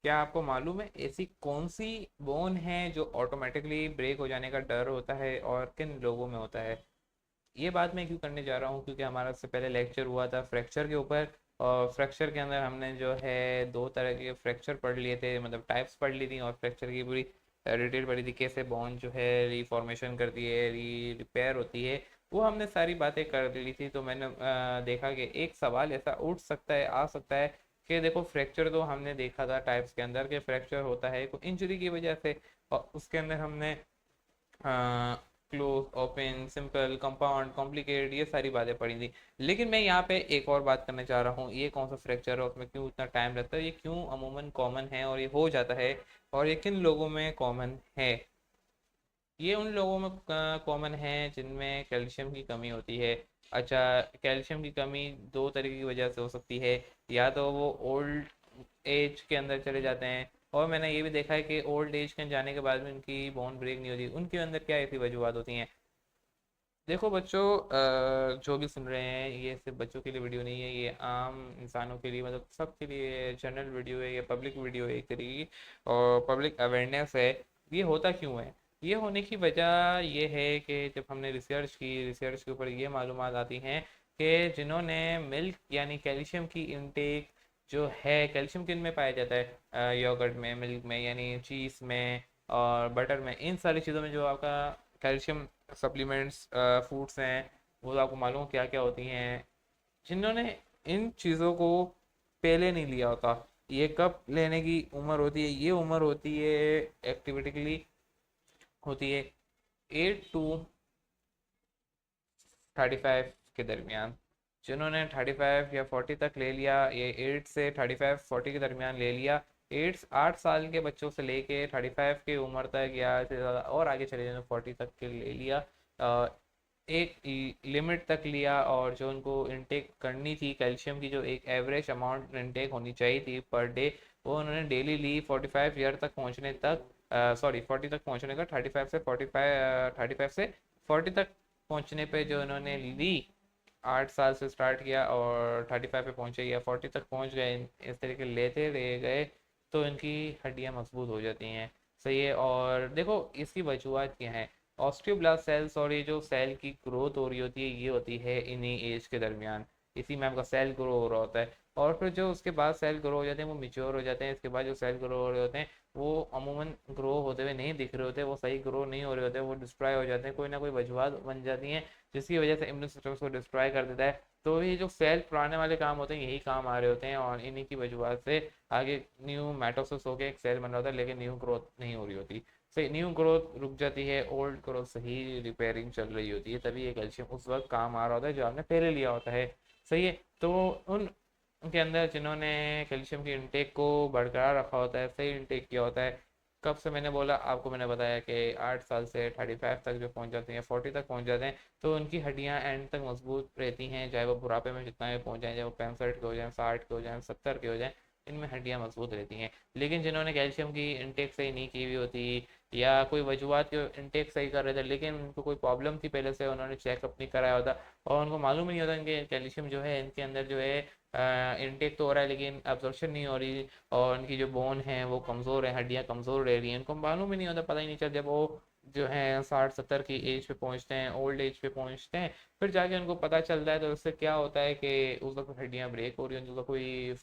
क्या आपको मालूम है ऐसी कौन सी बोन है जो ऑटोमेटिकली ब्रेक हो जाने का डर होता है और किन लोगों में होता है? ये बात मैं क्यों करने जा रहा हूँ, क्योंकि हमारा इससे पहले लेक्चर हुआ था फ्रैक्चर के ऊपर। और फ्रैक्चर के अंदर हमने जो है दो तरह के फ्रैक्चर पढ़ लिए थे, मतलब टाइप्स पढ़ ली थी, और फ्रैक्चर की पूरी डिटेल पढ़ी थी, कैसे बॉन्ड जो है रीफॉर्मेशन करती है, री रिपेयर होती है। वो हमने सारी बातें कर ली थी। तो मैंने देखा कि एक सवाल ऐसा उठ सकता है, आ सकता है कि देखो फ्रैक्चर तो हमने देखा था टाइप्स के अंदर कि फ्रैक्चर होता है कोई इंजरी की वजह से, और उसके अंदर हमने close, open, simple, compound, complicated, ये सारी बातें पढ़ी थी। लेकिन मैं यहाँ पे एक और बात करना चाह रहा हूँ, ये कौन सा फ्रैक्चर है, उसमें क्यों इतना टाइम लगता है, ये क्यों अमूमन कॉमन है और ये हो जाता है, और ये किन लोगों में कॉमन है? ये उन लोगों में कॉमन है जिनमें कैल्शियम की कमी होती है। अच्छा, कैल्शियम की कमी दो तरीके की वजह से हो सकती है। या तो वो ओल्ड एज के अंदर चले जाते हैं, और मैंने ये भी देखा है कि ओल्ड एज के जाने के बाद भी उनकी बोन ब्रेक नहीं होती। उनके अंदर क्या ऐसी वजूहत होती हैं? देखो बच्चों, जो भी सुन रहे हैं, ये सिर्फ बच्चों के लिए वीडियो नहीं है, ये आम इंसानों के लिए, मतलब सबके लिए जनरल वीडियो है, ये पब्लिक वीडियो है एक तरीके की, और पब्लिक अवेयरनेस है। ये होता क्यों है? ये होने की वजह ये है कि जब हमने रिसर्च की, रिसर्च के ऊपर ये मालूमात आती हैं कि जिन्होंने मिल्क यानी कैल्शियम की इनटेक जो है, कैल्शियम किन में पाया जाता है? योगर्ट में, मिल्क में, यानी चीज़ में और बटर में, इन सारी चीज़ों में जो आपका कैल्शियम सप्लीमेंट्स फूड्स हैं, वो तो आपको मालूम क्या क्या होती हैं। जिन्होंने इन चीज़ों को पहले नहीं लिया होता, ये कब लेने की उम्र होती है? ये उम्र होती है, एक्टिविटिकली होती है 8 to 35 के दरमियान। जिन्होंने 35 या 40 तक ले लिया, ये 8 से 35 40 के दरमियान ले लिया, 8 8 साल के बच्चों से लेके 35 की उम्र तक, या इससे ज़्यादा और आगे चले जाए 40 तक के ले लिया, एक लिमिट तक लिया। और जो उनको इनटेक करनी थी कैल्शियम की, जो एक एवरेज अमाउंट इनटेक होनी चाहिए थी पर डे, वो उन्होंने डेली ली 45 ईयर तक पहुंचने तक, सॉरी 40 तक पहुंचने का, 35 तक पहुंचने पे जो इन्होंने ली, 8 साल से स्टार्ट किया और 35 पे पहुंचे या 40 तक पहुंच गए, इस तरीके लेते रह गए, तो इनकी हड्डियां मजबूत हो जाती हैं। सही है। और देखो इसकी वजूहत क्या है? ऑस्टियोब्लास्ट सेल्स, और ये जो सेल की ग्रोथ हो रही होती है, ये होती है इन्हीं एज के दरमियान। इसी में आपका सेल ग्रो हो रहा होता है, और फिर जो उसके बाद सेल ग्रो हो जाते हैं वो मिच्योर हो जाते हैं। इसके बाद जो सेल ग्रो हो रहे होते हैं वो अमूमन ग्रो होते हुए नहीं दिख रहे होते, वो सही ग्रो नहीं हो रहे होते, वो डिस्ट्रॉय हो जाते हैं, कोई ना कोई वजूहत बन जाती हैं जिसकी वजह से इम्यून सिस्टम को डिस्ट्रॉय कर देता है। तो ये जो सेल पुराने वाले काम होते हैं यही काम आ रहे होते हैं, और इन्हीं की वजूहत से आगे न्यू मेटोसिस होकर एक सेल बन रहा होता है, लेकिन न्यू ग्रोथ नहीं हो रही होती। सही, न्यू ग्रोथ रुक जाती है, ओल्ड ग्रोथ सही रिपेयरिंग चल रही होती है, तभी ये कैल्शियम उस वक्त काम आ रहा होता है जो आपने पहले लिया होता है। सही है। तो उन उनके अंदर जिन्होंने कैल्शियम की इंटेक को बरकरार रखा होता है, सही इंटेक किया होता है, कब से मैंने बोला आपको, मैंने बताया कि 8 साल से 35 तक जो पहुंच जाते हैं, 40 तक पहुंच जाते हैं, तो उनकी हड्डियां एंड तक मजबूत रहती हैं, चाहे वो बुढ़ापे में जितना भी पहुंच जाए, चाहे वो 65 के हो जाए, 60 के हो जाए, 70 के हो जाए, इनमें हड्डियां मजबूत रहती हैं। लेकिन जिन्होंने कैल्शियम की इंटेक सही नहीं की हुई होती, या कोई वजूहत के इंटेक सही कर रहे थे लेकिन उनको कोई प्रॉब्लम थी पहले से, उन्होंने चेकअप नहीं कराया होता, और उनको मालूम नहीं होता इनके कैल्शियम जो है इनके अंदर जो है इनटेक तो हो रहा है लेकिन एब्जॉर्प्शन नहीं हो रही, और उनकी जो बोन है वो कमज़ोर है, हड्डियाँ कमज़ोर रह रही हैं, उनको मालूम ही नहीं होता, पता ही नहीं चलता। जब वो जो है 60 70 की एज पे पहुंचते हैं, ओल्ड एज पे पहुंचते हैं, फिर जाके उनको पता चलता है, तो उससे क्या होता है कि उस वक्त हड्डियाँ ब्रेक हो रही हैं, उनका कोई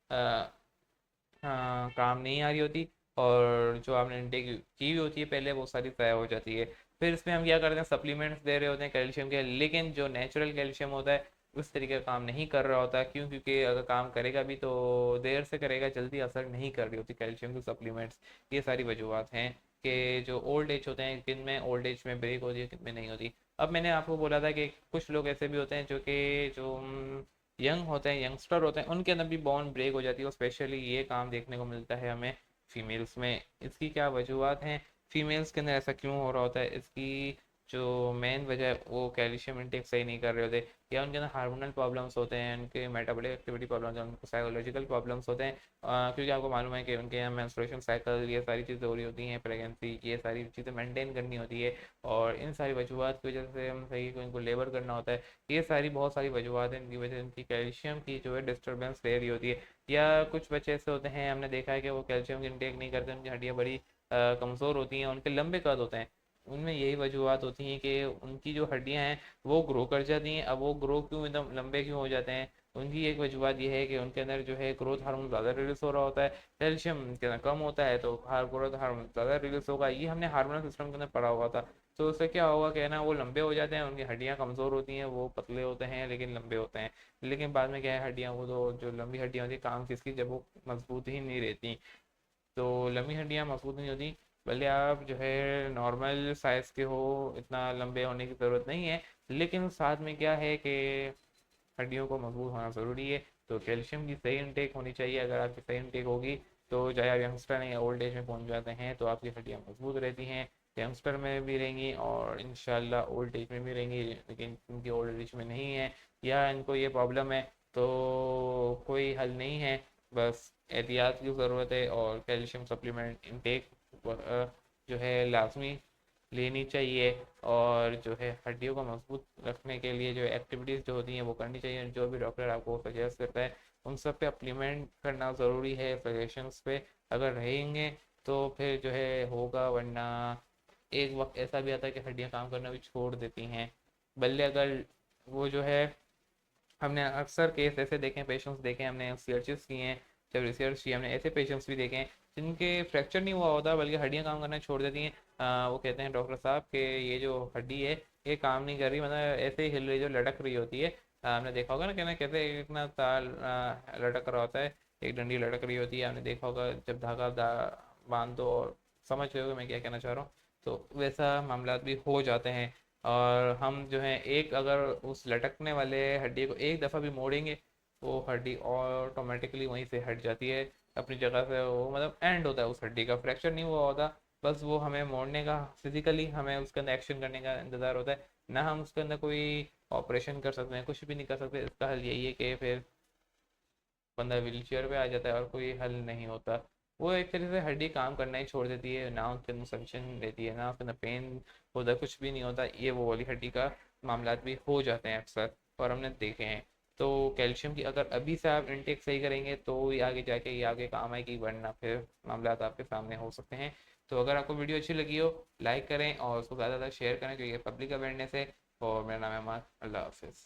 हाँ काम नहीं आ रही होती, और जो आपने इनटेक की हुई होती है पहले वो सारी ज़ाया हो जाती है। फिर इसमें हम क्या करते हैं, सप्लीमेंट्स दे रहे होते हैं कैल्शियम के, लेकिन जो नेचुरल कैल्शियम होता है उस तरीके का काम नहीं कर रहा होता। क्यों? क्योंकि अगर काम करेगा भी तो देर से करेगा, जल्दी असर नहीं कर रही होती कैल्शियम की सप्लीमेंट्स। ये सारी वजूहत हैं कि जो ओल्ड एज होते हैं, किन में ओल्ड एज में ब्रेक होती है, किन में नहीं होती। अब मैंने आपको बोला था कि कुछ लोग ऐसे भी होते हैं जो यंग होते हैं, यंगस्टर होते हैं, उनके अंदर भी बॉन्ड ब्रेक हो जाती है, और स्पेशली ये काम देखने को मिलता है हमें फीमेल्स में। इसकी क्या वजूहत हैं, फीमेल्स के अंदर ऐसा क्यों हो रहा होता है? इसकी जो मेन वजह है वो कैल्शियम इंटेक सही नहीं कर रहे होते, या उनके अंदर हार्मोनल प्रॉब्लम्स होते हैं, उनके मेटाबॉलिक एक्टिविटी प्रॉब्लम्स हैं, उनको साइकोलॉजिकल प्रॉब्लम्स होते हैं। क्योंकि आपको मालूम है कि उनके यहाँ मेंस्ट्रुएशन साइकिल ये सारी चीज़ें हो रही होती हैं, प्रेगनेंसी ये सारी चीज़ें मेंटेन करनी होती है, और इन सारी वजूहत की वजह से हम सही को इनको लेबर करना होता है। ये सारी बहुत सारी वजूहत हैं इनकी वजह से इनकी कैल्शियम की जो है डिस्टर्बेंस ले रही होती है। या कुछ बच्चे ऐसे होते हैं, हमने देखा है कि वो कैल्शियम की इंटेक नहीं करते, उनकी हड्डियाँ बड़ी कमज़ोर होती हैं, उनके लंबे कद होते हैं। उनमें यही वजूहत होती हैं कि उनकी जो हड्डियां हैं वो ग्रो कर जाती हैं। अब वो ग्रो क्यों एकदम लंबे क्यों हो जाते हैं, उनकी एक वजूहत ये है कि उनके अंदर जो है ग्रोथ हार्मोन ज़्यादा रिलीज हो रहा होता है, कैल्शियम के अंदर कम होता है, तो हार ग्रोथ हार्मोन ज़्यादा रिलीज होगा। ये हमने हार्मोनल सिस्टम के अंदर पढ़ा हुआ था। तो उससे क्या होगा कि ना वो लंबे हो जाते हैं, उनकी हड्डियाँ कमज़ोर होती हैं, वो पतले होते हैं लेकिन लंबे होते हैं। लेकिन बाद में क्या है, हड्डियाँ वो तो जो लंबी हड्डियाँ होती हैं काम किसकी, जब वो मजबूत ही नहीं रहती। तो लंबी हड्डियाँ मजबूत नहीं होती। भले आप जो है नॉर्मल साइज़ के हो, इतना लंबे होने की ज़रूरत नहीं है, लेकिन साथ में क्या है कि हड्डियों को मजबूत होना ज़रूरी है। तो कैल्शियम की सही इनटेक होनी चाहिए। अगर आपकी सही इनटेक होगी तो चाहे आप यंगस्टर हैं या ओल्ड एज में पहुंच जाते हैं तो आपकी हड्डियाँ मजबूत रहती हैं, यंगस्टर में भी रहेंगी और इंशाल्लाह ओल्ड एज में भी रहेंगी। लेकिन इनकी ओल्ड एज में नहीं है या इनको ये प्रॉब्लम है तो कोई हल नहीं है, बस एहतियात की ज़रूरत है। और कैल्शियम सप्लीमेंट इनटेक जो है लाजमी लेनी चाहिए। और जो है हड्डियों को मजबूत रखने के लिए जो एक्टिविटीज़ जो होती हैं वो करनी चाहिए, जो भी डॉक्टर आपको सजेस्ट करता है उन सब पे अप्लीमेंट करना ज़रूरी है। सजेशंस पे अगर रहेंगे तो फिर जो है होगा, वरना एक वक्त ऐसा भी आता है कि हड्डियाँ काम करना भी छोड़ देती हैं। बल्कि अगर वो जो है, हमने अक्सर केस ऐसे देखे हैं, पेशेंट्स देखे हैं, हमने रिसर्चेस किए हैं, जब रिसर्च की हमने ऐसे पेशेंट्स भी देखे हैं जिनके फ्रैक्चर नहीं हुआ होता बल्कि हड्डियाँ काम करना छोड़ देती हैं। वो कहते हैं डॉक्टर साहब कि ये जो हड्डी है ये काम नहीं कर रही, मतलब ऐसे ही हिल रही, जो लटक रही होती है। हमने देखा होगा ना, कहना कैसे इतना तार लटक रहा होता है, एक डंडी लटक रही होती है। हमने देखा होगा जब बांध दो, और समझ रहे हो मैं क्या कहना चाह रहा हूँ। तो वैसा मामला भी हो जाते हैं। और हम जो है एक अगर उस लटकने वाले हड्डी को एक दफ़ा भी मोड़ेंगे, वो हड्डी ऑटोमेटिकली वहीं से हट जाती है अपनी जगह से। वो मतलब एंड होता है, उस हड्डी का फ्रैक्चर नहीं हुआ होता, बस वो हमें मोड़ने का, फिजिकली हमें उसके अंदर एक्शन करने का इंतज़ार होता है। ना हम उसके अंदर कोई ऑपरेशन कर सकते हैं, कुछ भी नहीं कर सकते। इसका हल यही है कि फिर बंदा व्हील चेयर पे आ जाता है और कोई हल नहीं होता। वो एक तरीके से हड्डी काम करना ही छोड़ देती है, ना उसके अंदर सफिशिएंट रहती है, ना उसके अंदर पेन होता, कुछ भी नहीं होता। ये वो वाली हड्डी का मामला भी हो जाते हैं अक्सर, और हमने देखे हैं। तो कैल्शियम की अगर अभी से आप इनटेक सही करेंगे तो ही आगे जाके ये आगे काम आएगी, वरना फिर मामला आपके सामने हो सकते हैं। तो अगर आपको वीडियो अच्छी लगी हो, लाइक करें और उसको ज़्यादा से ज़्यादा शेयर करें, क्योंकि ये पब्लिक अवेयरनेस है। और मेरा नाम है अमान। अल्लाह हाफिज़।